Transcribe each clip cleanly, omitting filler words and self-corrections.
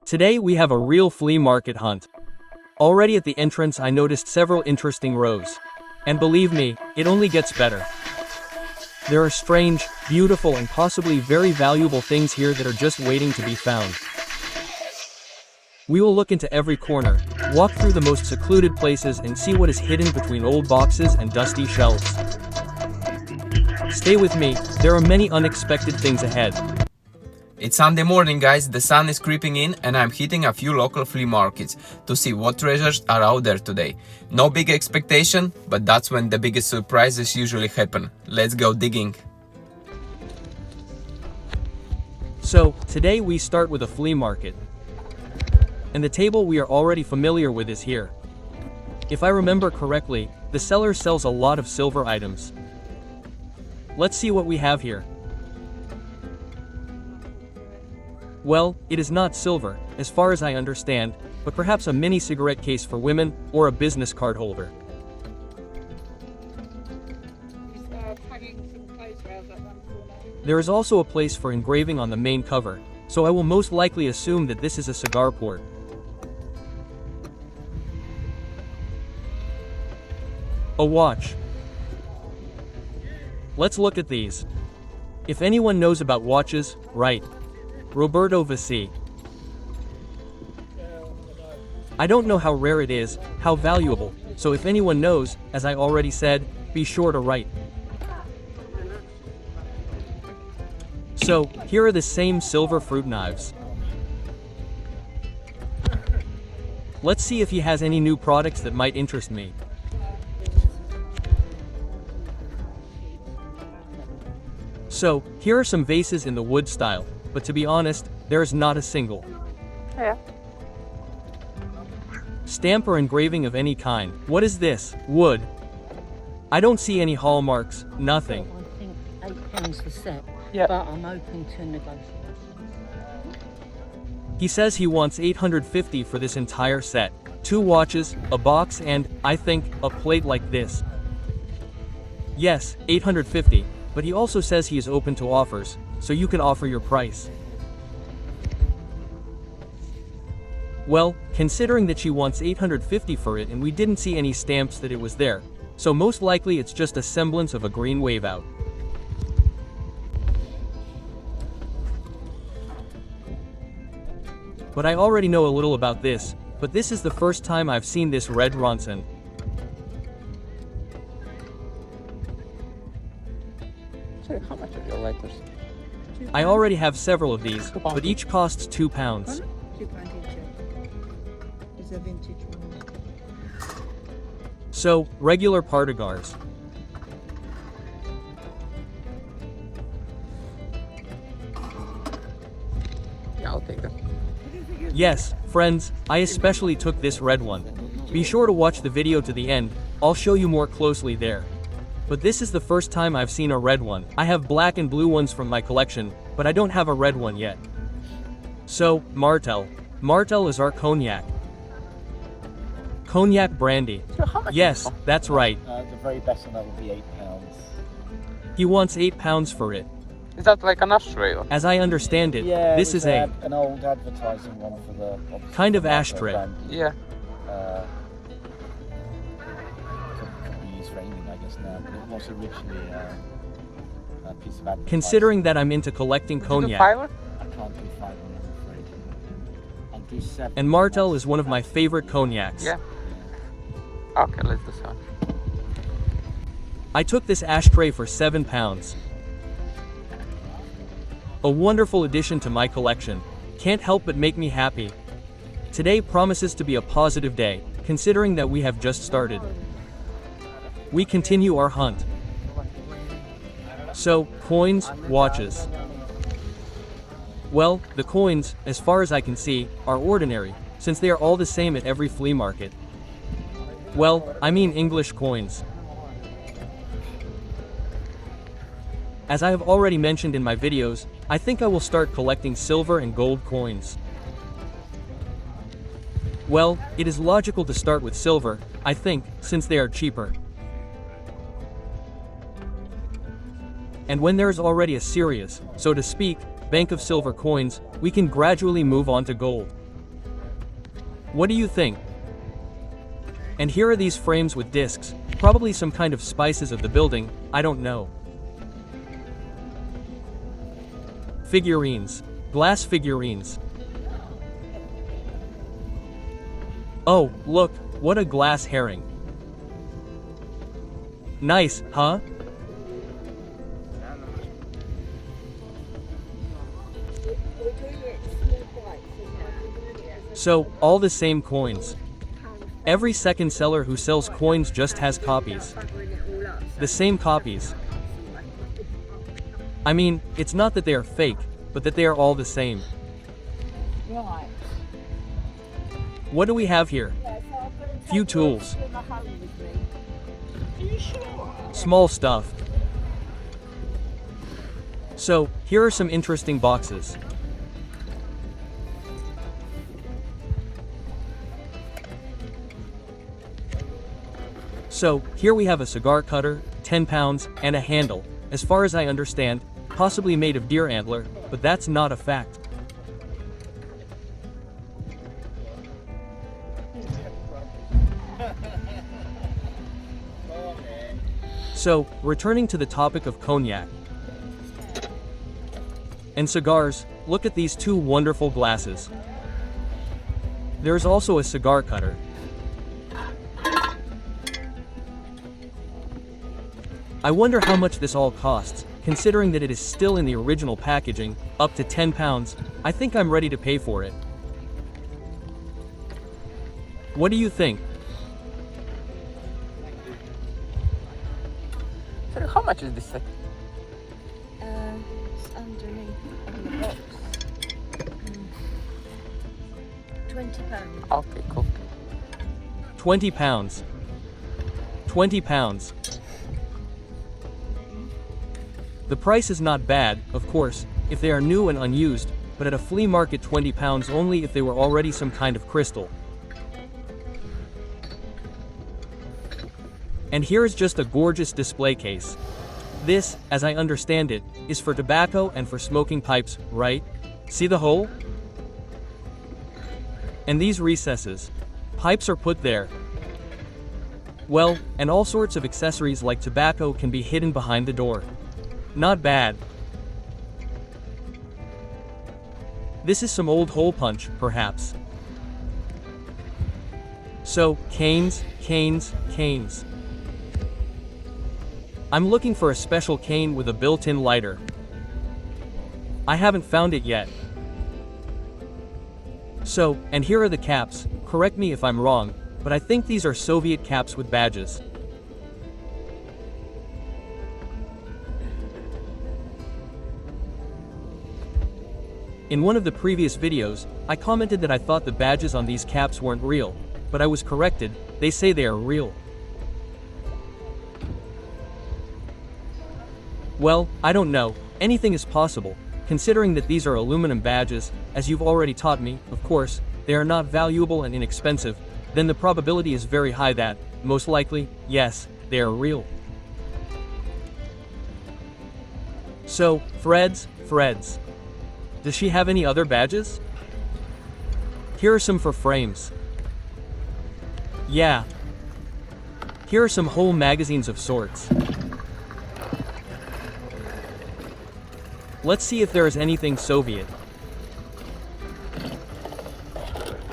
Today we have a real flea market hunt. Already at the entrance I noticed several interesting rows. And believe me, it only gets better. There are strange, beautiful and possibly very valuable things here that are just waiting to be found. We will look into every corner, walk through the most secluded places and see what is hidden between old boxes and dusty shelves. Stay with me, there are many unexpected things ahead. It's Sunday morning, guys, the sun is creeping in and I'm hitting a few local flea markets to see what treasures are out there today. No big expectation, but that's when the biggest surprises usually happen. Let's go digging. So, today we start with a flea market. And the table we are already familiar with is here. If I remember correctly, the seller sells a lot of silver items. Let's see what we have here. Well, it is not silver, as far as I understand, but perhaps a mini cigarette case for women, or a business card holder. There is also a place for engraving on the main cover, so I will most likely assume that this is a cigar port. A watch. Let's look at these. If anyone knows about watches, right. Roberto Vessi. I don't know how rare it is, how valuable, so if anyone knows, as I already said, be sure to write. So, here are the same silver fruit knives. Let's see if he has any new products that might interest me. So, here are some vases in the wood style. But to be honest, there is not a single stamp or engraving of any kind. What is this? Wood. I don't see any hallmarks, nothing. I think £8 for set, but I'm open to negotiation. He says he wants $850 for this entire set. 2 watches, a box and, I think, a plate like this. Yes, $850, but he also says he is open to offers. So you can offer your price. Well, considering that she wants $850 for it and we didn't see any stamps that it was there, so most likely it's just a semblance of a green wave out. But I already know a little about this, but this is the first time I've seen this red Ronson. So how much are your letters? I already have several of these, but each costs £2. £2 each. It's a vintage one. So, regular partigars. Yeah, I'll take that. Yes, friends, I especially took this red one. Be sure to watch the video to the end, I'll show you more closely there. But this is the first time I've seen a red one. I have black and blue ones from my collection, but I don't have a red one yet. So, Martell. Martell is our cognac. Cognac brandy. So how much Yes, that's right. The very best one that would be £8. He wants £8 for it. Is that like an ashtray? As I understand it, Yeah, this is an old advertising one for the kind of Martell ashtray. brand. Yeah. Could be used for anything, I guess now, but it was originally a piece of advertising. Considering that I'm into collecting cognac, I can't do 5 on them, I'm afraid. I'll do 7. and Martell is one of my favorite cognacs. Yeah. Okay, let's do so. I took this ashtray for £7. A wonderful addition to my collection. Can't help but make me happy. Today promises to be a positive day, considering that we have just started. We continue our hunt. So, coins, watches. Well, the coins, as far as I can see, are ordinary, since they are all the same at every flea market. Well, I mean English coins. As I have already mentioned in my videos, I think I will start collecting silver and gold coins. Well, it is logical to start with silver, I think, since they are cheaper. And when there is already a serious, so to speak, bank of silver coins, we can gradually move on to gold. What do you think? And here are these frames with discs, probably some kind of spices of the building, I don't know. Figurines. Glass figurines. Oh, look, what a glass herring. Nice, huh? So, all the same coins. Every second seller who sells coins just has copies. The same copies. I mean, it's not that they are fake, but that they are all the same. Right. What do we have here? Few tools. Small stuff. So, here are some interesting boxes. So, here we have a cigar cutter, 10 pounds, and a handle, as far as I understand, possibly made of deer antler, but that's not a fact. So, returning to the topic of cognac and cigars, look at these two wonderful glasses. There's also a cigar cutter. I wonder how much this all costs, considering that it is still in the original packaging, up to 10 pounds, I think I'm ready to pay for it. What do you think? So how much is this set? It's underneath in the box. £20. Okay, cool. 20 pounds. 20 pounds. The price is not bad, of course, if they are new and unused, but at a flea market 20 pounds only if they were already some kind of crystal. And here is just a gorgeous display case. This, as I understand it, is for tobacco and for smoking pipes, right? See the hole? And these recesses. Pipes are put there. Well, and all sorts of accessories like tobacco can be hidden behind the door. Not bad. This is some old hole punch, perhaps. So, canes, canes, canes. I'm looking for a special cane with a built-in lighter. I haven't found it yet. So, and here are the caps, correct me if I'm wrong, but I think these are Soviet caps with badges. In one of the previous videos, I commented that I thought the badges on these caps weren't real, but I was corrected, they say they are real. Well, I don't know, anything is possible, considering that these are aluminum badges, as you've already taught me, of course, they are not valuable and inexpensive, then the probability is very high that, most likely, yes, they are real. So, Freds. Does she have any other badges? Here are some for frames. Yeah. Here are some whole magazines of sorts. Let's see if there is anything Soviet.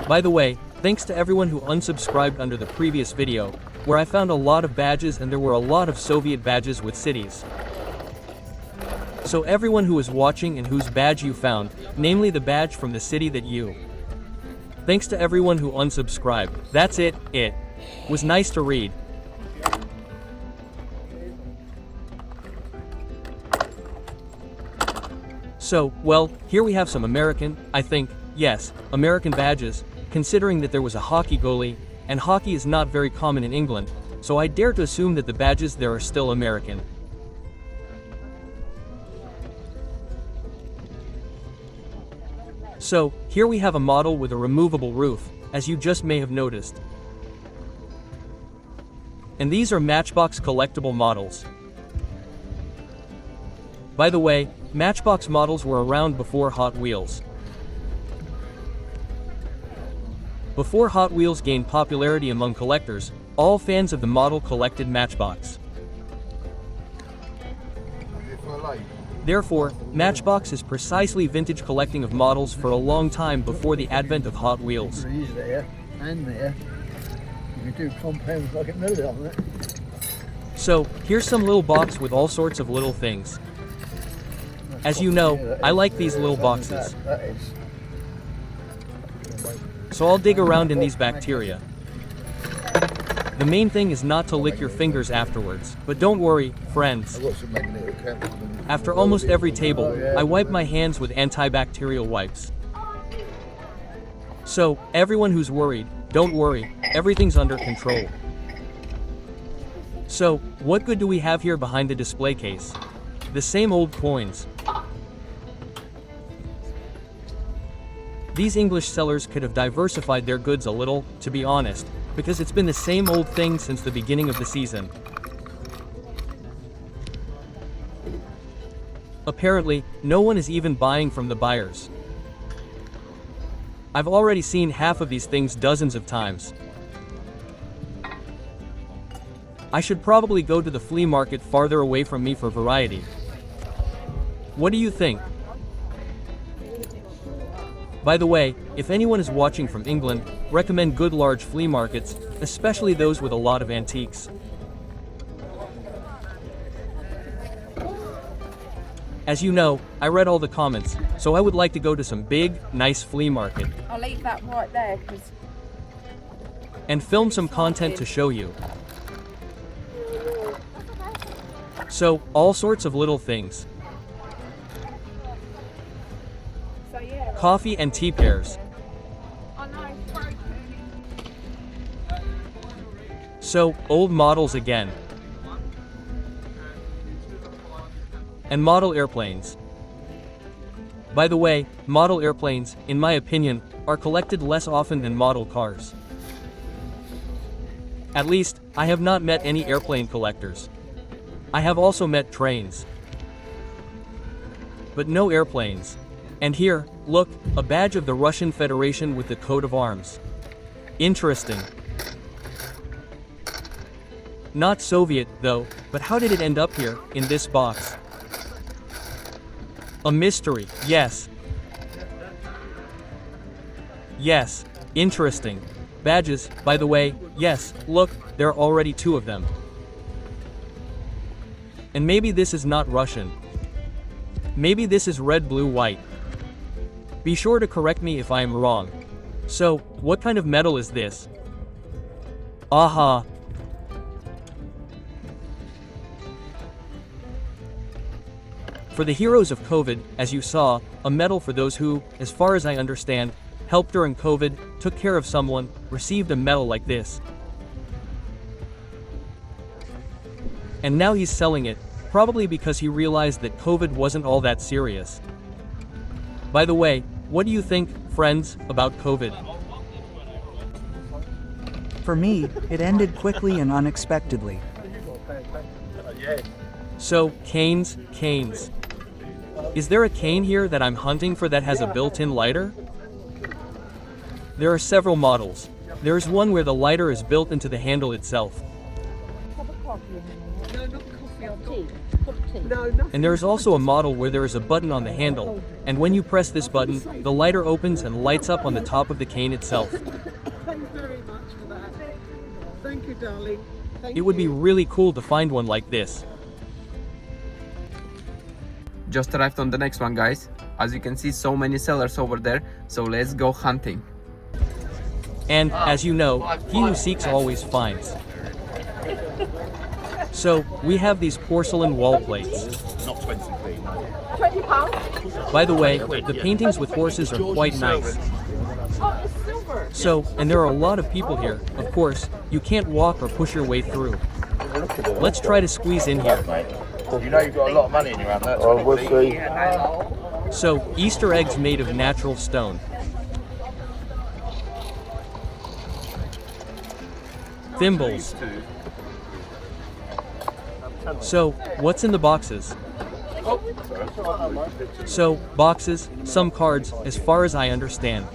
By the way, thanks to everyone who unsubscribed under the previous video, where I found a lot of badges and there were a lot of Soviet badges with cities. So everyone who is watching and whose badge you found, namely the badge from the city that you. Thanks to everyone who unsubscribed. That's it. It was nice to read. So, well, here we have some American, I think, yes, American badges, considering that there was a hockey goalie, and hockey is not very common in England, so I dare to assume that the badges there are still American. So, here we have a model with a removable roof, as you just may have noticed. And these are Matchbox collectible models. By the way, Matchbox models were around before Hot Wheels. Before Hot Wheels gained popularity among collectors, all fans of the model collected Matchbox. Therefore, Matchbox is precisely vintage collecting of models for a long time before the advent of Hot Wheels. Trees there and there. You can do compounds like a mill on it. So, here's some little box with all sorts of little things. As you know, I like these little boxes. That is. So I'll dig around in these bacteria. The main thing is not to lick your fingers afterwards, but don't worry, friends. After almost every table, I wipe my hands with antibacterial wipes. So, everyone who's worried, don't worry, everything's under control. So, what good do we have here behind the display case? The same old coins. These English sellers could have diversified their goods a little, to be honest, because it's been the same old thing since the beginning of the season. Apparently, no one is even buying from the buyers. I've already seen half of these things dozens of times. I should probably go to the flea market farther away from me for variety. What do you think? By the way, if anyone is watching from England, recommend good large flea markets, especially those with a lot of antiques. As you know, I read all the comments, so I would like to go to some big, nice flea market. I'll leave that right there because And film some content to show you. So, all sorts of little things. Coffee and tea pairs. So, old models again. And model airplanes. By the way, model airplanes, in my opinion, are collected less often than model cars. At least, I have not met any airplane collectors. I have also met trains. But no airplanes. And here, look, a badge of the Russian Federation with the coat of arms. Interesting. Not Soviet, though, but how did it end up here, in this box? A mystery, yes. Yes, interesting. Badges, by the way, yes, look, there are already 2 of them. And maybe this is not Russian. Maybe this is red, blue, white. Be sure to correct me if I am wrong. So, what kind of metal is this? Aha! For the heroes of COVID, as you saw, a medal for those who, as far as I understand, helped during COVID, took care of someone, received a medal like this. And now he's selling it, probably because he realized that COVID wasn't all that serious. By the way, what do you think, friends, about COVID? For me, it ended quickly and unexpectedly. So, canes. Is there a cane here that I'm hunting for that has a built-in lighter? There are several models. There's one where the lighter is built into the handle itself. And there's also a model where there is a button on the handle, and when you press this button, the lighter opens and lights up on the top of the cane itself. Thank you very much for that. Thank you, darling. It would be really cool to find one like this. Just arrived on the next one, guys. As you can see, so many sellers over there, so let's go hunting. And, as you know, he who seeks always finds. So, we have these porcelain wall plates. Not 20p, no. £20. By the way, the paintings with horses are quite nice. Oh, it's silver. So, and there are a lot of people here, of course, you can't walk or push your way through. Let's try to squeeze in here. You know you've got a lot of money in your hand, that's we'll see. So, Easter eggs made of natural stone. Thimbles. So, what's in the boxes? So, boxes, some cards, as far as I understand.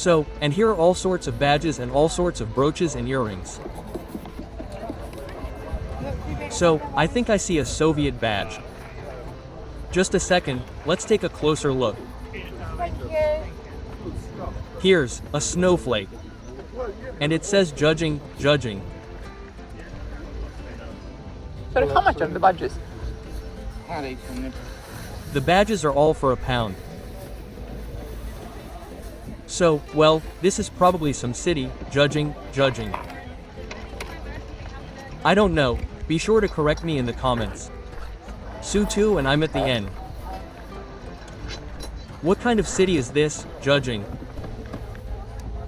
So, and here are all sorts of badges and all sorts of brooches and earrings. So, I think I see a Soviet badge. Just a second, let's take a closer look. Here's a snowflake. And it says judging, judging. So how much are the badges? The badges are all for £1. So, well, this is probably some city, judging, judging. I don't know, be sure to correct me in the comments. Sue 2 and I'm at the end. What kind of city is this, judging?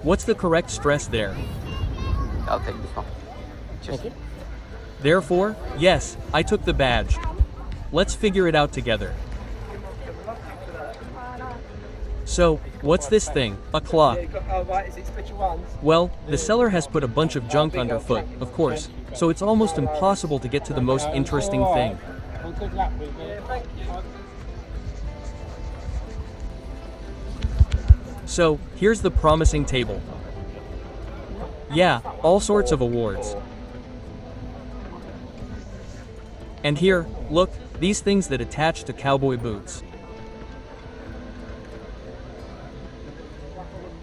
What's the correct stress there? I'll take this one. Just Therefore, yes, I took the badge. Let's figure it out together. So, what's this thing? A clock. Well, the seller has put a bunch of junk underfoot, of course, so it's almost impossible to get to the most interesting thing. So, here's the promising table. Yeah, all sorts of awards. And here, look, these things that attach to cowboy boots.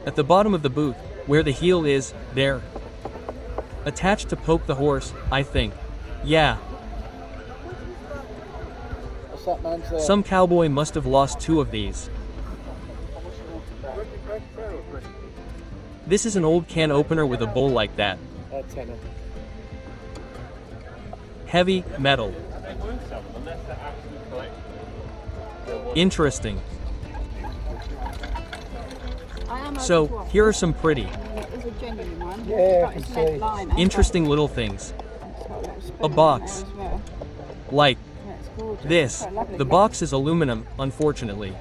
At the bottom of the boot, where the heel is, there. Attached to poke the horse, I think. Yeah. Some cowboy must have lost 2 of these. This is an old can opener with a bowl like that. Heavy metal. Interesting. So, here are some pretty, interesting little things. A box. Like this. The box is aluminum, unfortunately.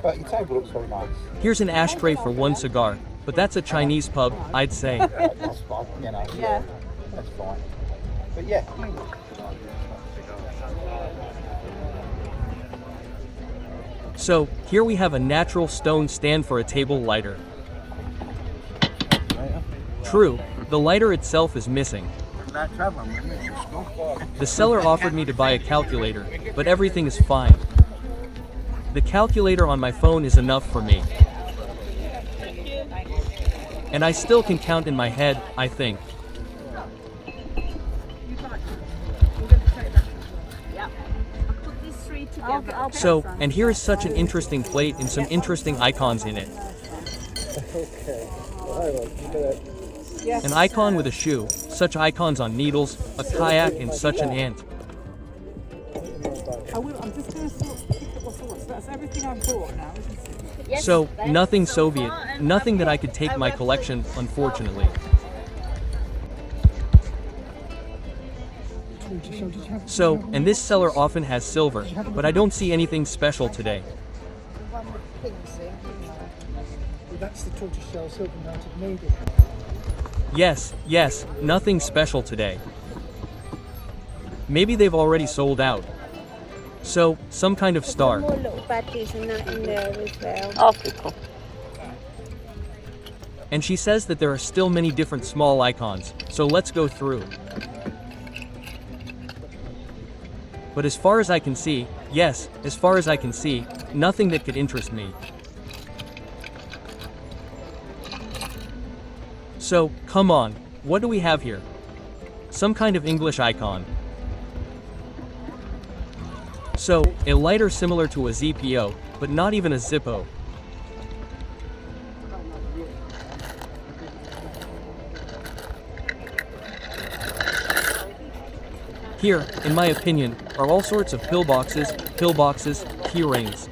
But your table looks very nice. Here's an ashtray for 1 cigar, but that's a Chinese pub, I'd say. That's fine, you know. Yeah. That's fine. But yeah. So, here we have a natural stone stand for a table lighter. True, the lighter itself is missing. The seller offered me to buy a calculator, but everything is fine. The calculator on my phone is enough for me. And I still can count in my head, I think. So, and here is such an interesting plate and some interesting icons in it. An icon with a shoe, such icons on needles, a kayak, and such an ant. I'm just going to pick up what's the what's. That's everything I've bought now, isn't it? So, nothing Soviet, nothing that I could take my collection, unfortunately. So, and this seller often has silver, but I don't see anything special today. That's the tortoiseshell silver mounted needle. Yes, nothing special today. Maybe they've already sold out. So, some kind of star. More little badges and that in there as well. Oh, pretty cool. And she says that there are still many different small icons, so let's go through. But as far as I can see, yes, as far as I can see, nothing that could interest me. So, come on, what do we have here? Some kind of English icon. So, a lighter similar to a ZPO, but not even a Zippo. Here, in my opinion, are all sorts of pillboxes, key rings.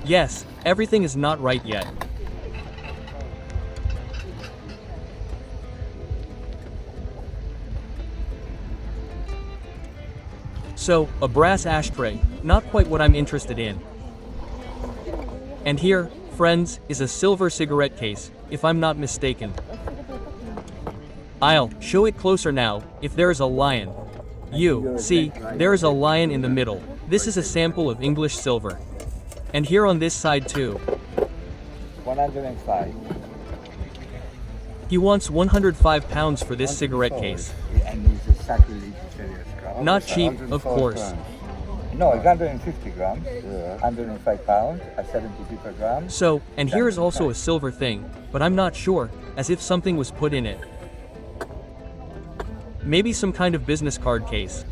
Yes, everything is not right yet. So, a brass ashtray, not quite what I'm interested in. And here, friends, is a silver cigarette case, if I'm not mistaken. I'll show it closer now. If there is a lion. You see, there is a lion in the middle. This is a sample of English silver. And here on this side too. 105. He wants 105 pounds for this cigarette case. And it's a sacrilege serious crowd. Not cheap, of course. No, it's 150 grams, 105 pounds, at 70p per gram. So, and here is also a silver thing, but I'm not sure, as if something was put in it. Maybe some kind of business card case.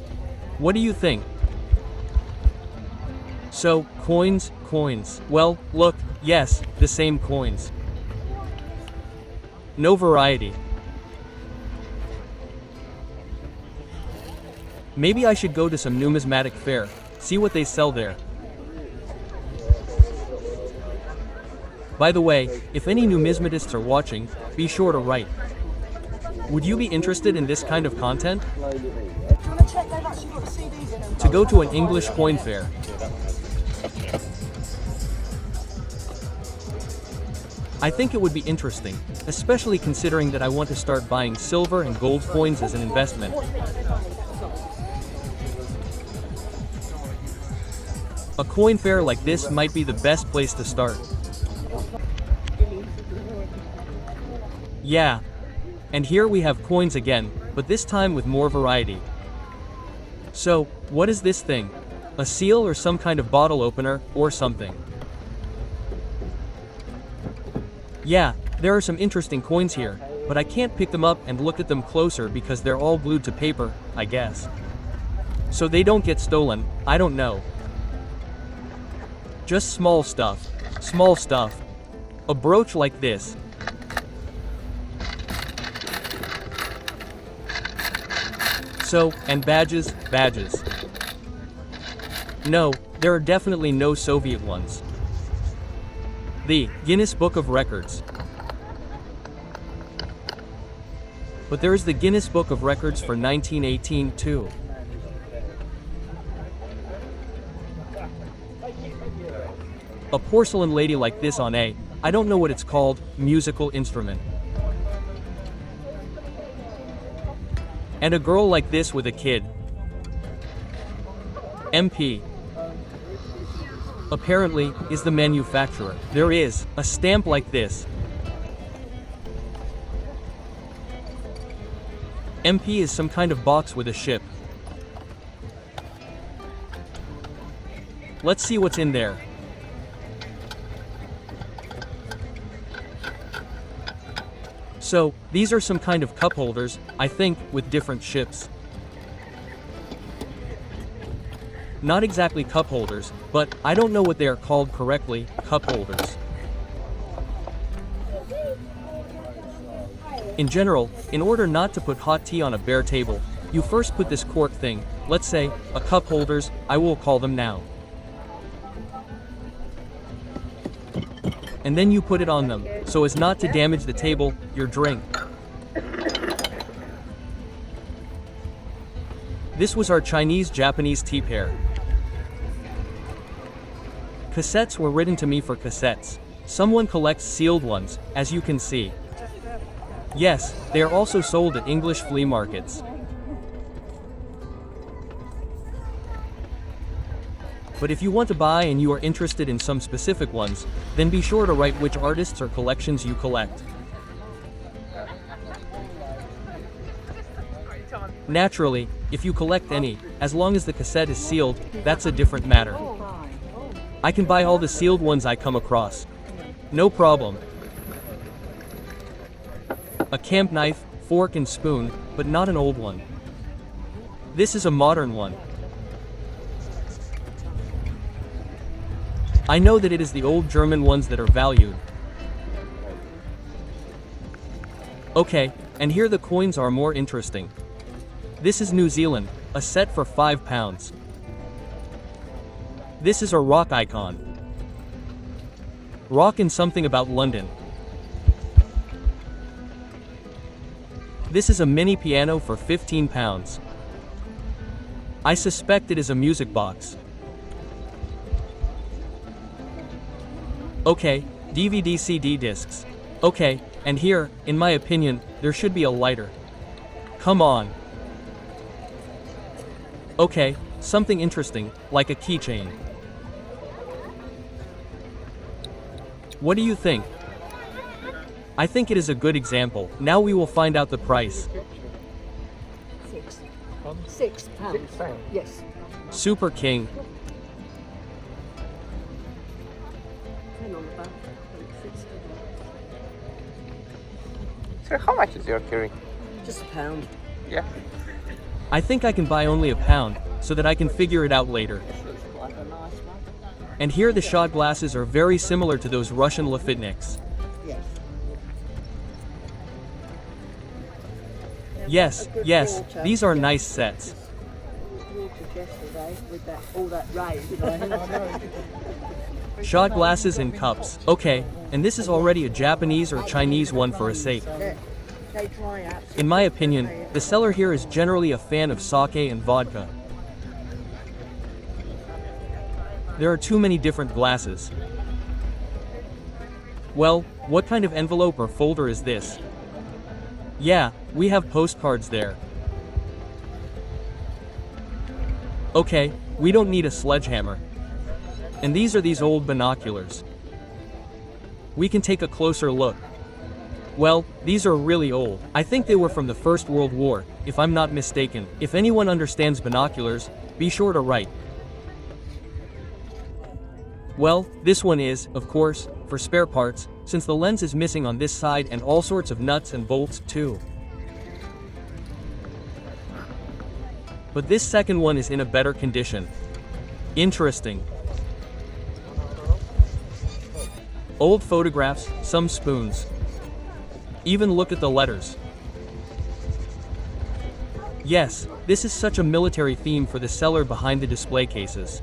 What do you think? So, coins. Well, look, yes, the same coins. No variety. Maybe I should go to some numismatic fair, see what they sell there. By the way, if any numismatists are watching, be sure to write. Would you be interested in this kind of content? To go to an English coin fair. I think it would be interesting, especially considering that I want to start buying silver and gold coins as an investment. A coin fair like this might be the best place to start. Yeah. And here we have coins again, but this time with more variety. So, what is this thing? A seal or some kind of bottle opener, or something? Yeah, there are some interesting coins here, but I can't pick them up and look at them closer because they're all glued to paper, I guess. So they don't get stolen, I don't know. Just small stuff. A brooch like this. So, and badges. No, there are definitely no Soviet ones. The Guinness Book of Records. But there is the Guinness Book of Records for 1918 too. A porcelain lady like this on I don't know what it's called, musical instrument. And a girl like this with a kid. MP. Apparently, is the manufacturer. There is a stamp like this. MP is some kind of box with a ship. Let's see what's in there. So, these are some kind of cup holders, I think, with different ships. Not exactly cup holders, but I don't know what they are called correctly, cup holders. In general, in order not to put hot tea on a bare table, you first put this cork thing, let's say, a cup holders, I will call them now. And then you put it on them, so as not to damage the table, your drink. This was our Chinese-Japanese tea pair. Cassettes were written to me for cassettes. Someone collects sealed ones, as you can see. Yes, they are also sold at English flea markets. But if you want to buy and you are interested in some specific ones, then be sure to write which artists or collections you collect. Naturally, if you collect any, as long as the cassette is sealed, that's a different matter. I can buy all the sealed ones I come across. No problem. A camp knife, fork and spoon, but not an old one. This is a modern one. I know that it is the old German ones that are valued. Okay, and here the coins are more interesting. This is New Zealand, a set for £5. This is a rock icon. Rock and something about London. This is a mini piano for £15. I suspect it is a music box. Okay, DVD CD discs. Okay, and here, in my opinion, there should be a lighter. come on. Okay, something interesting, like a keychain. What do you think? I think it is a good example. Now we will find out the price. £6. Yes. Super King. 10 on the back. Sir, how much is your curry? Just £1. Yeah. I think I can buy only £1, so that I can figure it out later. Quite a nice one. And here the shot glasses are very similar to those Russian Lafitniks. Yes. Yes, these are nice sets. Yesterday with that, all that rain. Shot glasses and cups. Okay, and this is already a Japanese or Chinese one for a safe. They dry out. In my opinion, the seller here is generally a fan of sake and vodka. There are too many different glasses. Well, what kind of envelope or folder is this? Yeah, we have postcards there. Okay, we don't need a sledgehammer. And these are these old binoculars. We can take a closer look. Well, these are really old. I think they were from the First World War, if I'm not mistaken. If anyone understands binoculars, be sure to write. Well, this one is, of course, for spare parts, since the lens is missing on this side and all sorts of nuts and bolts too. But this second one is in a better condition. Interesting. Old photographs, some spoons. Even look at the letters. Yes, this is such a military theme for the seller behind the display cases.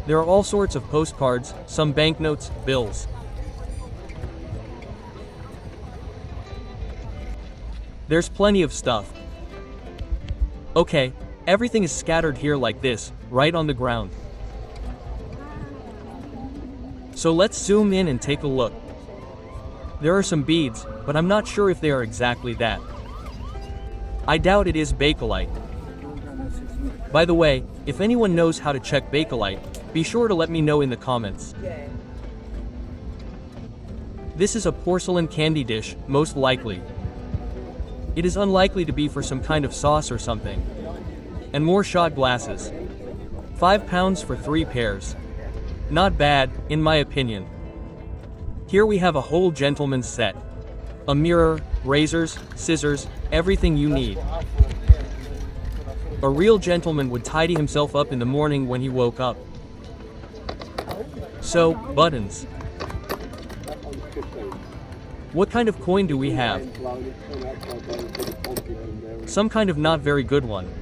There are all sorts of postcards, some banknotes, bills. There's plenty of stuff. Okay, everything is scattered here like this, right on the ground. So let's zoom in and take a look. There are some beads, but I'm not sure if they are exactly that. I doubt it is Bakelite. By the way, if anyone knows how to check Bakelite, be sure to let me know in the comments. This is a porcelain candy dish, most likely. It is unlikely to be for some kind of sauce or something. And more shot glasses. £5 for 3 pairs. Not bad, in my opinion. Here we have a whole gentleman's set. A mirror, razors, scissors, everything you need. A real gentleman would tidy himself up in the morning when he woke up. So, buttons. What kind of coin do we have? Some kind of not very good one.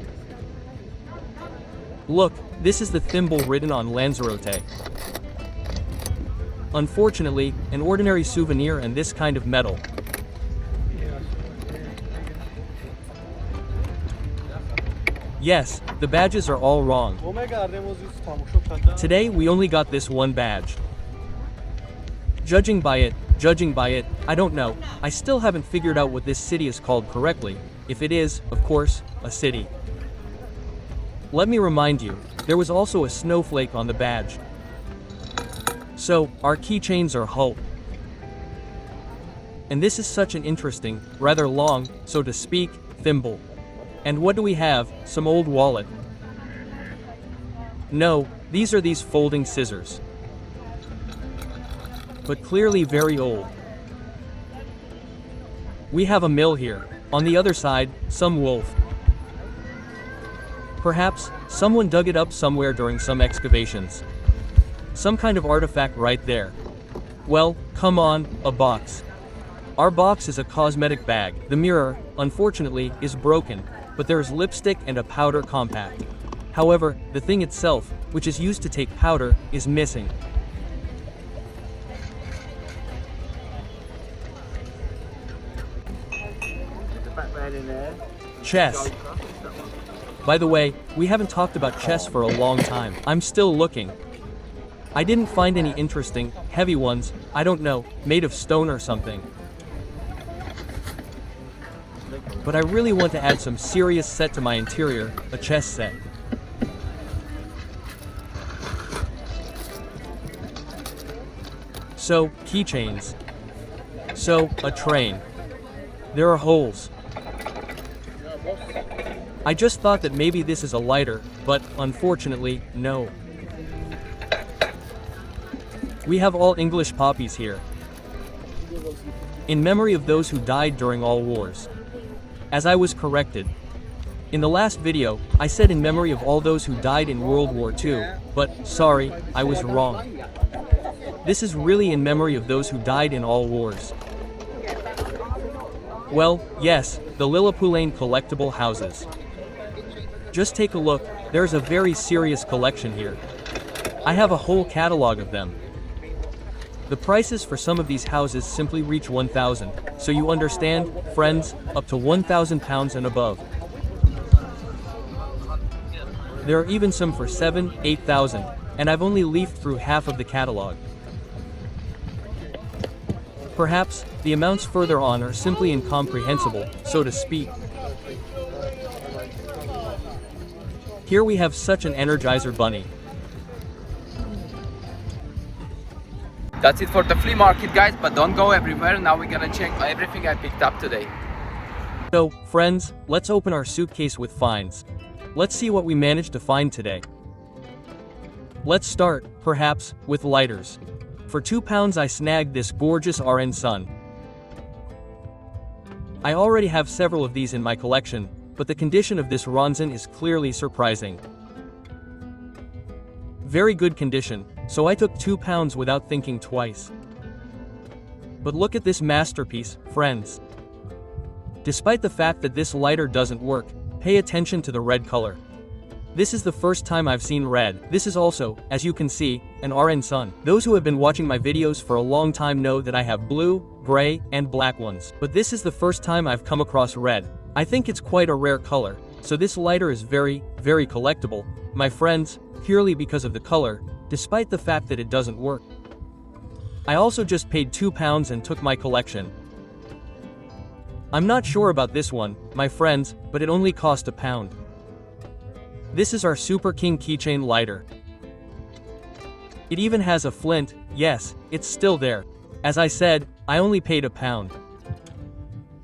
Look, this is the thimble written on Lanzarote. Unfortunately, an ordinary souvenir and this kind of metal. Yes, the badges are all wrong. Today we only got this one badge. Judging by it, I don't know. I still haven't figured out what this city is called correctly, if it is, of course, a city. Let me remind you, there was also a snowflake on the badge. So, our keychains are Hulk. And this is such an interesting, rather long, so to speak, thimble. And what do we have? Some old wallet. No, these are these folding scissors. But clearly very old. We have a mill here. On the other side, some wolf. Perhaps, someone dug it up somewhere during some excavations. Some kind of artifact right there. Well, come on, a box. Our box is a cosmetic bag. The mirror, unfortunately, is broken, but there is lipstick and a powder compact. However, the thing itself, which is used to take powder, is missing. Chess. By the way, we haven't talked about chess for a long time. I'm still looking. I didn't find any interesting, heavy ones, I don't know, made of stone or something. but I really want to add some serious set to my interior, a chest set. So, keychains. So, a train. There are holes. I just thought that maybe this is a lighter, but unfortunately, no. We have all English poppies here. In memory of those who died during all wars. As I was corrected. In the last video, I said in memory of all those who died in World War II, but, sorry, I was wrong. This is really in memory of those who died in all wars. Well, yes, the Lilliputian collectible houses. Just take a look, there's a very serious collection here. I have a whole catalog of them. The prices for some of these houses simply reach 1,000, so you understand, friends, up to 1,000 pounds and above. There are even some for 7,000, 8,000, and I've only leafed through half of the catalog. Perhaps, the amounts further on are simply incomprehensible, so to speak. Here we have such an Energizer bunny. That's it for the flea market, guys, but don't go everywhere. Now we're gonna check everything I picked up today. So, friends, let's open our suitcase with finds. Let's see what we managed to find today. Let's start, perhaps, with lighters. For £2 I snagged this gorgeous RN Sun. I already have several of these in my collection, but the condition of this Ronsin is clearly surprising. Very good condition, so I took £2 without thinking twice. But look at this masterpiece, friends. Despite the fact that this lighter doesn't work, pay attention to the red color. This is the first time I've seen red. This is also, as you can see, an RN Sun. Those who have been watching my videos for a long time know that I have blue, gray, and black ones. But this is the first time I've come across red. I think it's quite a rare color, so this lighter is very, very collectible, my friends, purely because of the color, despite the fact that it doesn't work. I also just paid £2 and took my collection. I'm not sure about this one, my friends, but it only cost £1. This is our Super King keychain lighter. It even has a flint, yes, it's still there. As I said, I only paid £1.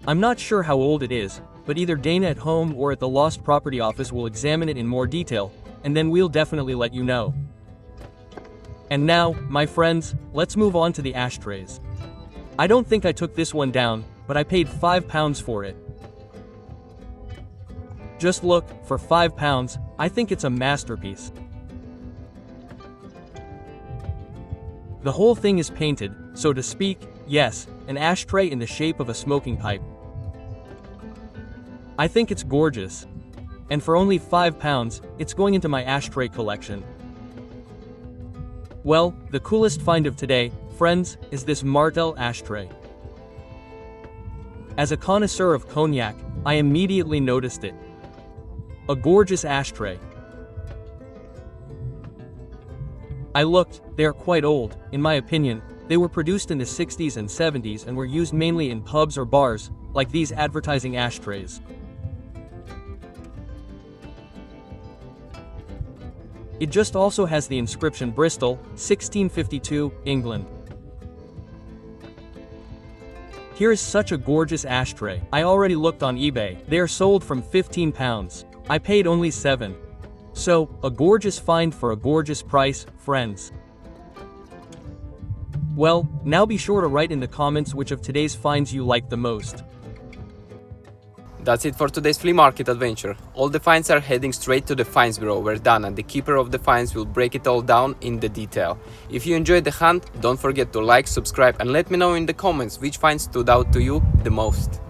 I'm not sure how old it is, but either Dana at home or at the Lost Property Office will examine it in more detail, and then we'll definitely let you know. And now, my friends, let's move on to the ashtrays. I don't think I took this one down, but I paid £5 for it. Just look, for £5, I think it's a masterpiece. The whole thing is painted, so to speak, yes, an ashtray in the shape of a smoking pipe. I think it's gorgeous. And for only £5, it's going into my ashtray collection. Well, the coolest find of today, friends, is this Martel ashtray. As a connoisseur of Cognac, I immediately noticed it. A gorgeous ashtray. I looked, they are quite old, in my opinion. They were produced in the 60s and 70s and were used mainly in pubs or bars, like these advertising ashtrays. It just also has the inscription Bristol, 1652, England. Here is such a gorgeous ashtray. I already looked on eBay. They are sold from £15. I paid only £7. So, a gorgeous find for a gorgeous price, friends. Well, now be sure to write in the comments which of today's finds you liked the most. That's it for today's flea market adventure. All the finds are heading straight to the finds bureau where Dana, the keeper of the finds, will break it all down in the detail. If you enjoyed the hunt, don't forget to like, subscribe and let me know in the comments which find stood out to you the most.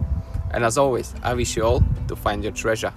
And as always, I wish you all to find your treasure.